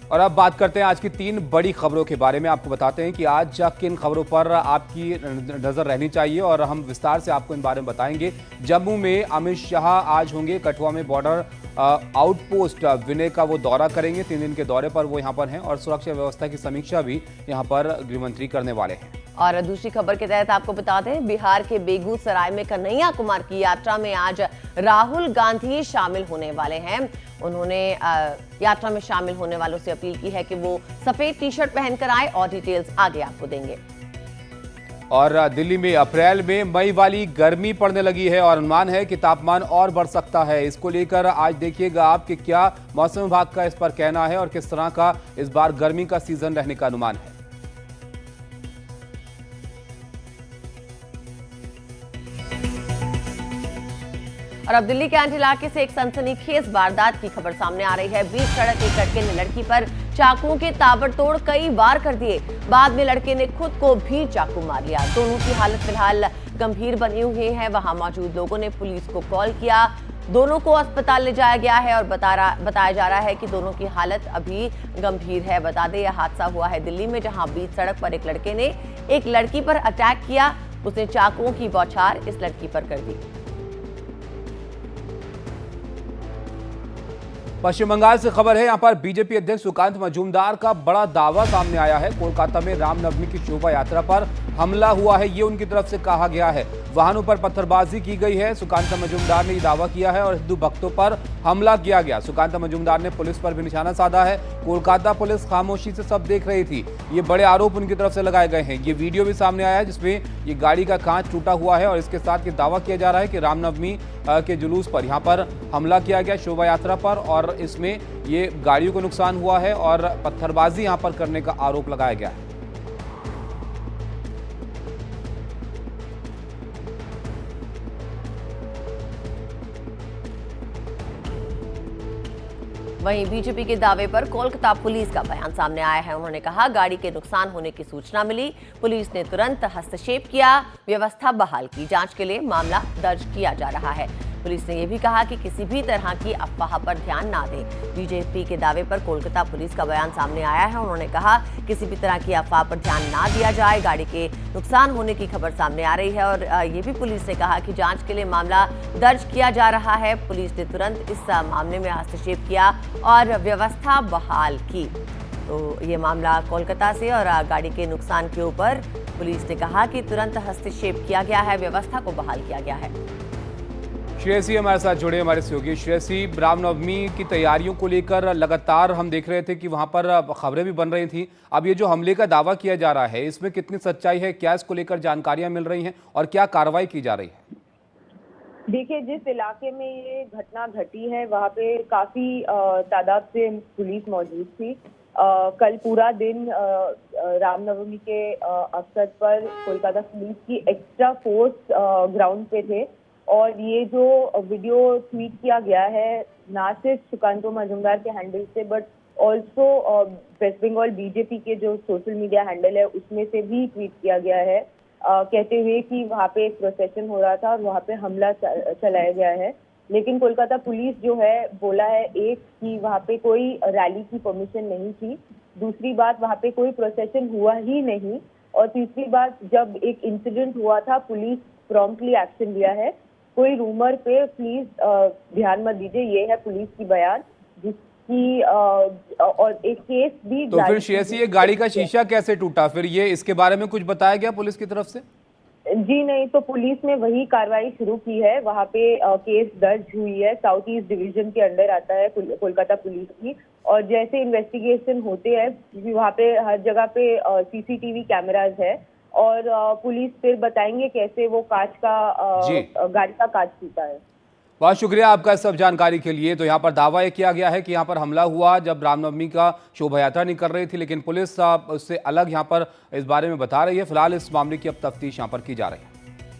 और अब बात करते हैं आज की 3 बड़ी खबरों के बारे में। आपको बताते हैं कि आज किन खबरों पर आपकी नजर रहनी चाहिए और हम विस्तार से आपको इन बारे में बताएंगे। जम्मू में अमित शाह आज होंगे, कठुआ में बॉर्डर आउटपोस्ट विनय का वो दौरा करेंगे। 3 दिन के दौरे पर वो यहाँ पर हैं और सुरक्षा व्यवस्था की समीक्षा भी यहाँ पर गृहमंत्री करने वाले हैं। और दूसरी खबर के तहत आपको बता दें, बिहार के बेगूसराय में कन्हैया कुमार की यात्रा में आज राहुल गांधी शामिल होने वाले हैं। उन्होंने यात्रा में शामिल होने वालों से अपील की है कि वो सफेद टी शर्ट पहनकर आए और डिटेल्स आगे आपको देंगे। और दिल्ली में अप्रैल में मई वाली गर्मी पड़ने लगी है और अनुमान है कि तापमान और बढ़ सकता है। इसको लेकर आज देखिएगा आप कि क्या मौसम विभाग का इस पर कहना है और किस तरह का इस बार गर्मी का सीजन रहने का अनुमान है। और अब दिल्ली के कैंट इलाके से एक सनसनीखेज वारदात की खबर सामने आ रही है। बीच सड़क एक लड़के ने लड़की पर चाकुओं के ताबड़तोड़ कई वार कर दिए। बाद में लड़के ने खुद को भी चाकू मार लिया। दोनों की हालत फिलहाल गंभीर बनी हुई है। वहां मौजूद लोगों ने पुलिस को कॉल किया। दोनों को अस्पताल ले जाया गया है और बताया जा रहा है कि दोनों की हालत अभी गंभीर है। बता दें, यह हादसा हुआ है दिल्ली में, जहां बीच सड़क पर एक लड़के ने एक लड़की पर अटैक किया। उसने चाकुओं की बौछार इस लड़की पर कर दी। पश्चिम बंगाल से खबर है। यहां पर बीजेपी अध्यक्ष सुकांत मजूमदार का बड़ा दावा सामने आया है। कोलकाता में रामनवमी की शोभा यात्रा पर हमला हुआ है, ये उनकी तरफ से कहा गया है। वाहनों पर पत्थरबाजी की गई है। सुकांत मजूमदार ने ये दावा किया है और हिंदू भक्तों पर हमला किया गया। सुकांत मजूमदार ने पुलिस पर भी निशाना साधा है। कोलकाता पुलिस खामोशी से सब देख रही थी। ये बड़े आरोप उनकी तरफ से लगाए गए हैं। ये वीडियो भी सामने आया है जिसमें ये गाड़ी का कांच टूटा हुआ है और इसके साथ ये दावा किया जा रहा है कि रामनवमी के जुलूस पर यहाँ पर हमला किया गया, शोभा यात्रा पर, और इसमें ये गाड़ियों को नुकसान हुआ है और पत्थरबाजी यहाँ पर करने का आरोप लगाया गया है। वहीं बीजेपी के दावे पर कोलकाता पुलिस का बयान सामने आया है। उन्होंने कहा, गाड़ी के नुकसान होने की सूचना मिली, पुलिस ने तुरंत हस्तक्षेप किया, व्यवस्था बहाल की, जांच के लिए मामला दर्ज किया जा रहा है। पुलिस ने यह भी कहा कि किसी भी तरह की अफवाह पर ध्यान ना दें। बीजेपी के दावे पर कोलकाता पुलिस का बयान सामने आया है। उन्होंने कहा, किसी भी तरह की अफवाह पर ध्यान ना दिया जाए। गाड़ी के नुकसान होने की खबर सामने आ रही है और ये भी पुलिस ने कहा कि जांच के लिए मामला दर्ज किया जा रहा है। पुलिस ने तुरंत इस मामले में हस्तक्षेप किया और व्यवस्था बहाल की। तो ये मामला कोलकाता से और गाड़ी के नुकसान के ऊपर पुलिस ने कहा कि तुरंत हस्तक्षेप किया गया है, व्यवस्था को बहाल किया गया है। श्रेयसी हमारे साथ जुड़े, हमारे सहयोगी। श्रेयसी, रामनवमी की तैयारियों को लेकर लगातार हम देख रहे थे कि वहां पर खबरें भी बन रही थी। अब ये जो हमले का दावा किया जा रहा है, इसमें कितनी सच्चाई है? क्या इसको लेकर जानकारियां मिल रही हैं और क्या कार्रवाई की जा रही है? देखिए, जिस इलाके में ये घटना घटी है वहाँ पे काफी तादाद से पुलिस मौजूद थी। कल पूरा दिन रामनवमी के अवसर पर कोलकाता पुलिस की एक्स्ट्रा फोर्स ग्राउंड पे थे और ये जो वीडियो ट्वीट किया गया है, ना सिर्फ सुकांतो मजूमदार के हैंडल से but also West Bengal BJP के जो सोशल मीडिया हैंडल है उसमें से भी ट्वीट किया गया है, कहते हुए कि वहाँ पे एक प्रोसेशन हो रहा था और वहाँ पे हमला चलाया गया है। लेकिन कोलकाता पुलिस जो है बोला है, एक कि वहाँ पे कोई रैली की परमिशन नहीं थी, दूसरी बात वहाँ पे कोई प्रोसेशन हुआ ही नहीं, और तीसरी बात जब एक इंसिडेंट हुआ था पुलिस प्रॉम्प्टली एक्शन लिया है। कोई रूमर पे प्लीज ध्यान मत दीजिए, ये है पुलिस की बयान जिसकी और एक केस भी। तो फिर श्रेयसी, ये गाड़ी का शीशा कैसे टूटा? फिर ये इसके बारे में कुछ बताया गया पुलिस की तरफ से? जी नहीं, तो पुलिस ने वही कार्रवाई शुरू की है। वहाँ पे केस दर्ज हुई है, साउथ ईस्ट डिवीजन के अंडर आता है कोलकाता पुलिस की, और जैसे इन्वेस्टिगेशन होते हैं क्योंकि वहाँ पे हर जगह पे सीसीटीवी कैमराज है और पुलिस फिर बताएंगे कैसे वो गाड़ी का कांच टूटा है। बहुत शुक्रिया आपका सब जानकारी के लिए। तो यहाँ पर दावा यह किया गया है कि यहाँ पर हमला हुआ जब रामनवमी का शोभा यात्रा निकल रही थी, लेकिन पुलिस उससे अलग यहाँ पर इस बारे में बता रही है। फिलहाल इस मामले की अब तफ्तीश यहाँ पर की जा रही है।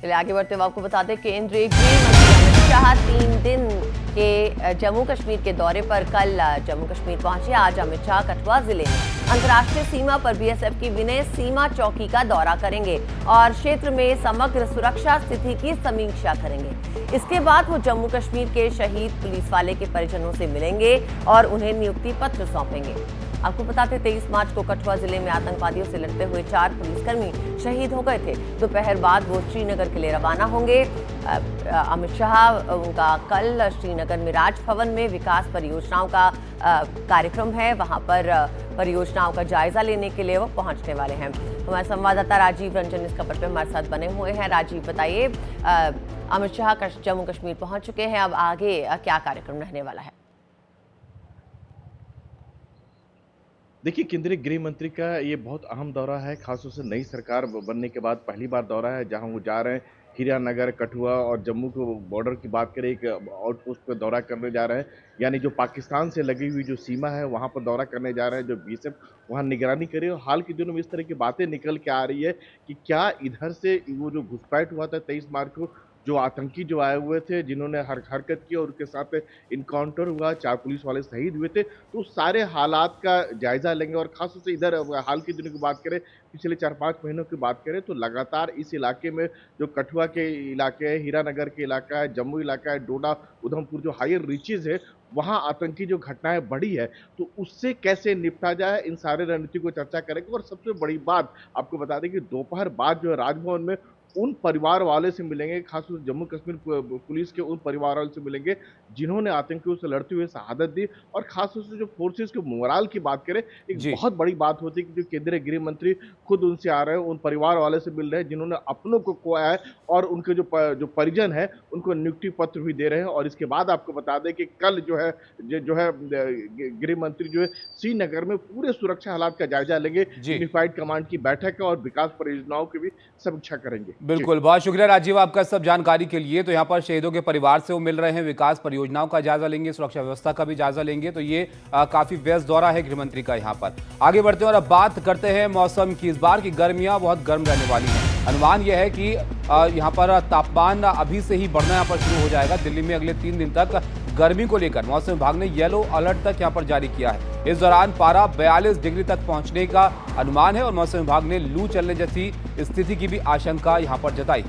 चलिए आगे बढ़ते हुए आपको बता दें, केंद्रीय गृह मंत्री अमित शाह 3 दिन के जम्मू कश्मीर के दौरे पर कल जम्मू कश्मीर पहुंचे। आज अमित शाह कठुआ जिले में अंतर्राष्ट्रीय सीमा पर बीएसएफ की विनय सीमा चौकी का दौरा करेंगे और क्षेत्र में समग्र सुरक्षा स्थिति की समीक्षा करेंगे। इसके बाद वो जम्मू कश्मीर के शहीद पुलिस वाले के परिजनों से मिलेंगे और उन्हें नियुक्ति पत्र सौंपेंगे। आपको बताते 23 मार्च को कठुआ जिले में आतंकवादियों से लड़ते हुए 4 पुलिसकर्मी शहीद हो गए थे। दोपहर बाद वो श्रीनगर के लिए रवाना होंगे। अमित शाह उनका कल श्रीनगर में राजभवन में विकास परियोजनाओं का कार्यक्रम है, वहां पर परियोजनाओं का जायजा लेने के लिए वो पहुंचने वाले हैं। हमारे संवाददाता राजीव रंजन इस खबर पे हमारे साथ बने हुए हैं। राजीव, बताइए, अमित शाह जम्मू कश्मीर पहुंच चुके हैं, अब आगे क्या कार्यक्रम रहने वाला है? देखिए, केंद्रीय गृह मंत्री का ये बहुत अहम दौरा है, खासतौर से नई सरकार बनने के बाद पहली बार दौरा है, जहां वो जा रहे हैं हीरानगर, कठुआ और जम्मू के बॉर्डर की बात करें, एक आउटपोस्ट पर दौरा करने जा रहे हैं। यानी जो पाकिस्तान से लगी हुई जो सीमा है वहां पर दौरा करने जा रहे हैं, जो बीएसएफ वहां निगरानी करे। और हाल के दिनों में इस तरह की बातें निकल के आ रही है कि क्या इधर से वो जो घुसपैठ हुआ था 23 मार्च को, जो आतंकी जो आए हुए थे जिन्होंने हरकत की और उनके साथ इनकाउंटर हुआ, 4 पुलिस वाले शहीद हुए थे, तो सारे हालात का जायजा लेंगे। और खासतौर से इधर हाल के दिनों की बात करें, पिछले 4-5 महीनों की बात करें तो लगातार इस इलाके में जो कठुआ के इलाके है, हीरानगर के इलाका है, जम्मू इलाका है, डोडा उधमपुर जो हायर रीचेज है, वहाँ आतंकी जो घटनाएं बढ़ी है, तो उससे कैसे निपटा जाए, इन सारे रणनीति को चर्चा करेंगे। और सबसे बड़ी बात आपको बता दें कि दोपहर बाद जो है राजभवन में उन परिवार वाले से मिलेंगे, खासतौर से जम्मू कश्मीर पुलिस के उन परिवार वालों से मिलेंगे जिन्होंने आतंकियों से लड़ते हुए शहादत दी। और खासतौर से जो फोर्सेस के मोराल की बात करें, एक बहुत बड़ी बात होती है कि जो केंद्रीय गृह मंत्री खुद उनसे आ रहे हैं, उन परिवार वाले से मिल रहे हैं जिन्होंने अपनों को खोया है, और उनके जो परिजन है उनको नियुक्ति पत्र भी दे रहे हैं। और इसके बाद आपको बता दें कि कल जो है गृह मंत्री जो है श्रीनगर में पूरे सुरक्षा हालात का जायजा लेंगे, यूनिफाइड कमांड की बैठक है और विकास परियोजनाओं की भी समीक्षा करेंगे। बिल्कुल, बहुत शुक्रिया राजीव आपका सब जानकारी के लिए। तो यहाँ पर शहीदों के परिवार से वो मिल रहे हैं, विकास परियोजनाओं का जायजा लेंगे, सुरक्षा व्यवस्था का भी जायजा लेंगे। तो ये काफी व्यस्त दौरा है गृह मंत्री का। यहाँ पर आगे बढ़ते हैं और अब बात करते हैं मौसम की। इस बार की गर्मियां बहुत गर्म रहने वाली हैं। अनुमान यह है कि यहाँ पर तापमान अभी से ही बढ़ना यहाँ पर शुरू हो जाएगा। दिल्ली में अगले 3 दिन तक गर्मी को लेकर मौसम विभाग ने येलो अलर्ट तक यहाँ पर जारी किया है। इस दौरान पारा 42 डिग्री तक पहुंचने का अनुमान है और मौसम विभाग ने लू चलने जैसी स्थिति की भी आशंका यहाँ पर जताई।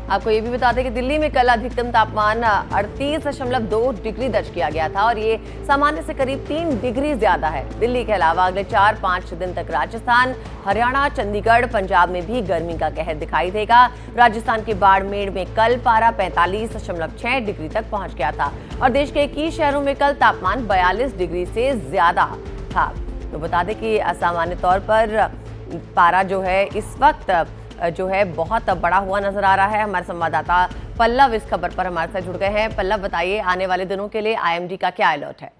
आपको ये भी बता दें कि दिल्ली में कल अधिकतम तापमान 38.2 डिग्री दर्ज किया गया था और ये सामान्य से करीब 3 डिग्री ज्यादा है। दिल्ली के अलावा अगले 4-5 दिन तक राजस्थान, हरियाणा, चंडीगढ़, पंजाब में भी गर्मी का कहर दिखाई देगा। राजस्थान के बाड़मेर में कल पारा 45.6 डिग्री तक पहुंच गया था और देश के 21 शहरों में कल तापमान 42 डिग्री से ज्यादा था। तो बता दें कि असामान्य तौर पर पारा जो है इस वक्त जो है बहुत बड़ा हुआ नजर आ रहा है। हमारे संवाददाता पल्लव इस खबर पर हमारे साथ जुड़ गए हैं। पल्लव, बताइए, आने वाले दिनों के लिए आईएमडी का क्या अलर्ट है?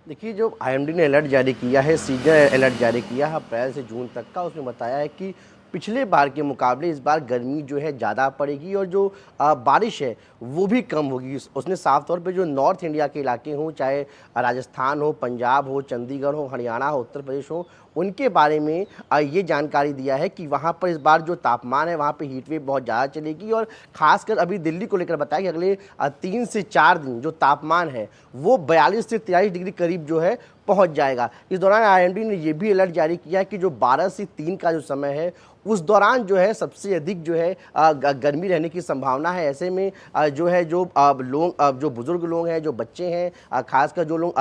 देखिए, जो आईएमडी ने अलर्ट जारी किया है, सीजनल अलर्ट जारी किया है अप्रैल से जून तक का, उसमें बताया है कि पिछले बार के मुकाबले इस बार गर्मी जो है ज़्यादा पड़ेगी और जो बारिश है वो भी कम होगी। उसने साफ तौर पे जो नॉर्थ इंडिया के इलाके हों, चाहे राजस्थान हो, पंजाब हो, चंडीगढ़ हो, हरियाणा हो, उत्तर प्रदेश हो, उनके बारे में ये जानकारी दिया है कि वहाँ पर इस बार जो तापमान है वहाँ पे हीट वेव बहुत ज़्यादा चलेगी। और ख़ासकर अभी दिल्ली को लेकर बताया कि अगले 3 से 4 दिन जो तापमान है वो 42 से 43 डिग्री करीब जो है पहुँच जाएगा। इस दौरान आईएमडी ने ये भी अलर्ट जारी किया है कि जो 12 से 3 का जो समय है उस दौरान जो है सबसे अधिक जो है गर्मी रहने की संभावना है। ऐसे में जो है जो लोग, जो बुजुर्ग लोग हैं, जो बच्चे हैं, खासकर जो लोग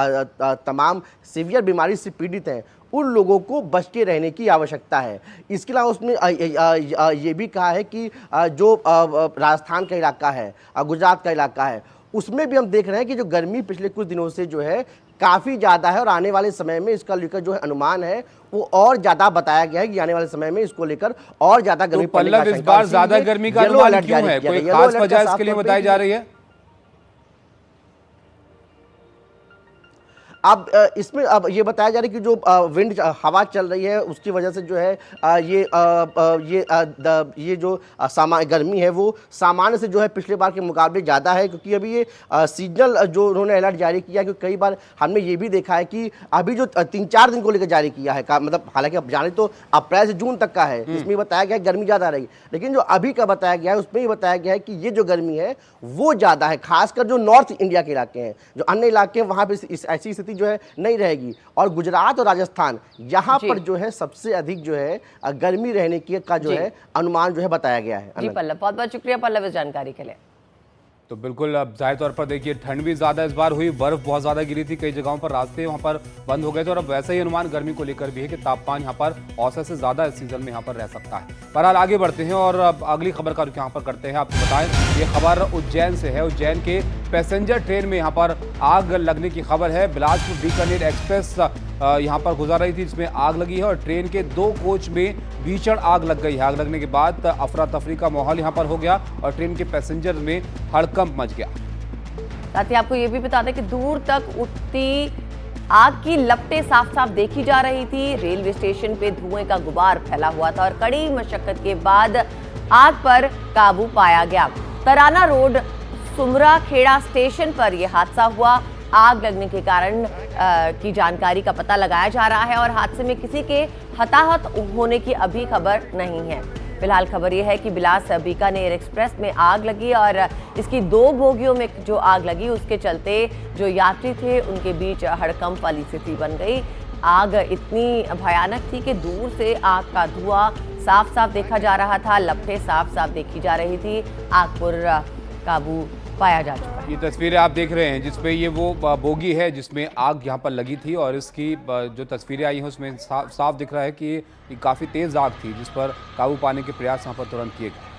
तमाम सीवियर बीमारी से पीड़ित हैं, उन लोगों को बच के रहने की आवश्यकता है। इसके अलावा उसने ये भी कहा है कि जो राजस्थान का इलाका है, गुजरात का इलाका है, उसमें भी हम देख रहे हैं कि जो गर्मी पिछले कुछ दिनों से जो है काफ़ी ज़्यादा है और आने वाले समय में इसका लेकर जो है अनुमान है वो और ज़्यादा बताया गया है कि आने वाले समय में इसको लेकर और ज़्यादा गर्मी पड़ने का इस बार ज़्यादा गर्मी का अनुमान क्यों है? कोई खास वजह इसके लिए बताई जा रही है? अब इसमें अब ये बताया जा रहा है कि जो विंड हवा चल रही है उसकी वजह से जो है ये जो गर्मी है वो सामान्य से जो है पिछले बार के मुकाबले ज़्यादा है। क्योंकि अभी ये सीजनल जो उन्होंने अलर्ट जारी किया, क्योंकि कई बार हमने ये भी देखा है कि अभी जो 3-4 दिन को लेकर जारी किया है मतलब हालांकि अब जाने तो अप्रैल से जून तक का है, इसमें बताया गया है गर्मी ज़्यादा रहेगी, लेकिन जो अभी का बताया गया है उसमें ही बताया गया है कि ये जो गर्मी है वो ज़्यादा है। खासकर जो नॉर्थ इंडिया के इलाके हैं, जो अन्य इलाके हैं, वहाँ पर ऐसी स्थिति जो है नहीं रहेगी। और गुजरात और राजस्थान यहाँ पर जो है सबसे अधिक जो है गर्मी रहने की का जो है अनुमान जो है बताया गया है। जी पल्लव, बहुत बहुत शुक्रिया पल्लव इस जानकारी के लिए। तो बिल्कुल अब जाहिर तौर पर देखिए ठंड भी ज़्यादा इस बार हुई, बर्फ बहुत ज़्यादा गिरी थी, कई जगहों पर रास्ते वहाँ पर बंद हो गए थे और अब वैसा ही अनुमान गर्मी को लेकर भी है कि तापमान यहाँ पर औसत से ज़्यादा इस सीजन में यहाँ पर रह सकता है। बहरहाल आगे बढ़ते हैं और अब अगली खबर का रुख यहाँ पर करते हैं। आपको बताएं ये खबर उज्जैन से है। उज्जैन के पैसेंजर ट्रेन में यहाँ पर आग लगने की खबर है। बिलासपुर बीकानेर एक्सप्रेस यहाँ पर गुजर रही थी जिसमें आग लगी है और ट्रेन के 2 कोच में भीषण आग लग गई है। आग लगने के बाद अफरा तफरी का माहौल यहाँ पर हो गया और ट्रेन के पैसेंजर में हड़कंप मच गया। साथ ही आपको ये भी बता दें कि दूर तक उठती आग की लपटें साफ साफ देखी जा रही थी। रेलवे स्टेशन पे धुएं का गुबार फैला हुआ था और कड़ी मशक्कत के बाद आग पर काबू पाया गया। तराना रोड सुमरा खेड़ा स्टेशन पर यह हादसा हुआ। आग लगने के कारण की जानकारी का पता लगाया जा रहा है और हादसे में किसी के हताहत होने की अभी खबर नहीं है। फिलहाल खबर यह है कि बिलास बीकानेर एक्सप्रेस में आग लगी और इसकी 2 बोगियों में जो आग लगी उसके चलते जो यात्री थे उनके बीच हड़कंप वाली स्थिति बन गई। आग इतनी भयानक थी कि दूर से आग का धुआं साफ साफ देखा जा रहा था, लपटें साफ साफ देखी जा रही थी। आग पर काबू पाया जा चुका है। ये तस्वीरें आप देख रहे हैं जिसमें ये वो बोगी है जिसमें आग यहाँ पर लगी थी और इसकी जो तस्वीरें आई हैं उसमें साफ दिख रहा है कि ये काफ़ी तेज़ आग थी जिस पर काबू पाने के प्रयास यहाँ पर तुरंत किए गए।